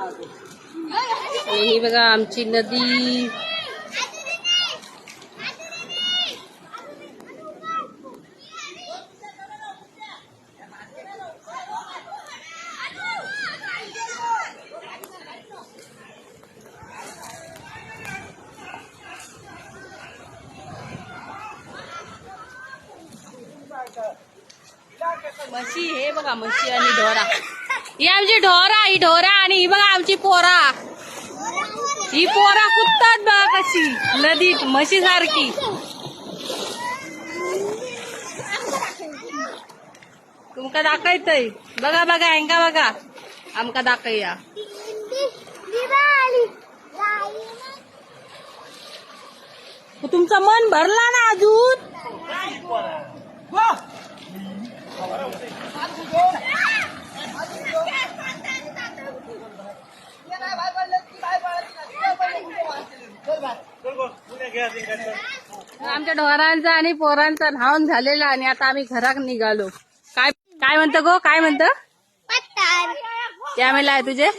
आणि ही बघा आमची नदी. म्हशी हे बघा, म्हशी आणि ढोरा. ही आमची ढोरा, ही ढोरा. आणि ही बघा आमची पोरा. ही पोरा कुदतात बघा कशी नदीत म्हशी सारखी. तुमका दाखवतय बघा बघा, हेंका बघा, आमका दाखवया. तुमचं मन भरला ना अजून. आमच्या ढोरांचा आणि पोरांचा न्हावून झालेला आणि आता आम्ही घरात निघालो. काय काय म्हणतो गो, काय म्हणतो? क्या मिला है तुझे?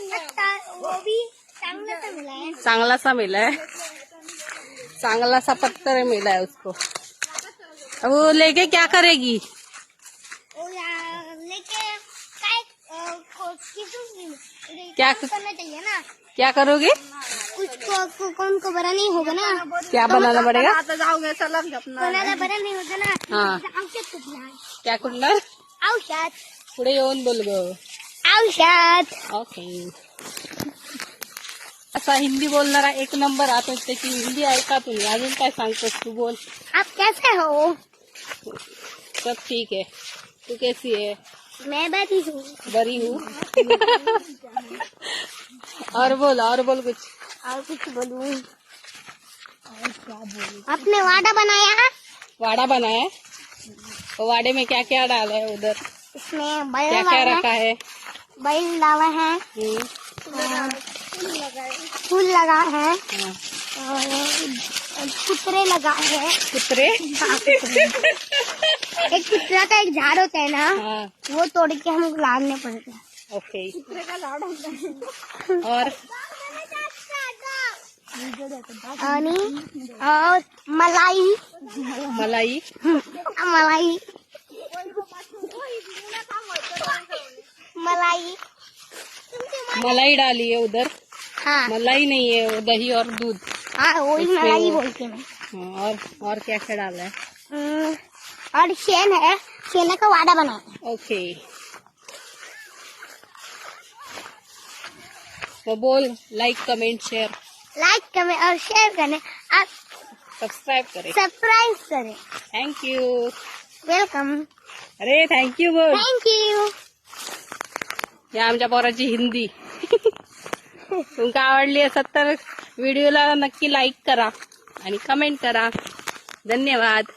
चांगला सा मिला है, चांगला सा पत्थर मिला है उसको. अब वो लेके क्या करेगी? क्या करना चाहिए ना, क्या करोगी? कुछ को बड़ा नहीं होगा ना. क्या बनाना पड़ेगा? बनाना बड़ा नहीं होगा ना. हाँ, क्या कुठलं औषध पुढे येऊन बोल ग. औषध. ओके. असा हिंदी बोलणारा एक नंबर. आता त्याची हिंदी ऐका तुम्ही. अजून काय सांगतोस तू, बोल. आप कैसे हो? सब ठीक है. तू कैसी है? मैं बरी हूँ. और बोल कुछ. और कुछ बोलूं? और क्या बोलूं? आपने वाड़ा बनाया? वाड़ा बनाया. तो वाड़े में क्या क्या डाला है उधर? इसमें क्या क्या रखा है? बैल डाला है, फूल लगा है, और कुतरे लगाए हैं. कुतरे? हाँ, कुतरे. एक कुतरा का एक झाड़ होता है ना. हाँ. वो तोड़ के हमको लादने पड़ते हैं. ओके. कुतरे का झाड़ होता है. और मलाई. मलाई. मलाई. मलाई. मलाई डाली है उधर. हाँ. मलाई नहीं है, वो दही और दूध. हाँ, वही मलाई बोलते हैं. और क्या क्या डाला है? और शेन है, शेन का वाड़ा बना है. ओके. तो बोल, like comment share. Like comment और शेयर करें. आप सब्सक्राइब करें. Thank you. वेलकम. अरे थँक यू बोल. Thank you. या आमच्या पोराची हिंदी. तुमका आवडली असेल तर व्हिडिओला नक्की लाईक करा आणि कमेंट करा. धन्यवाद.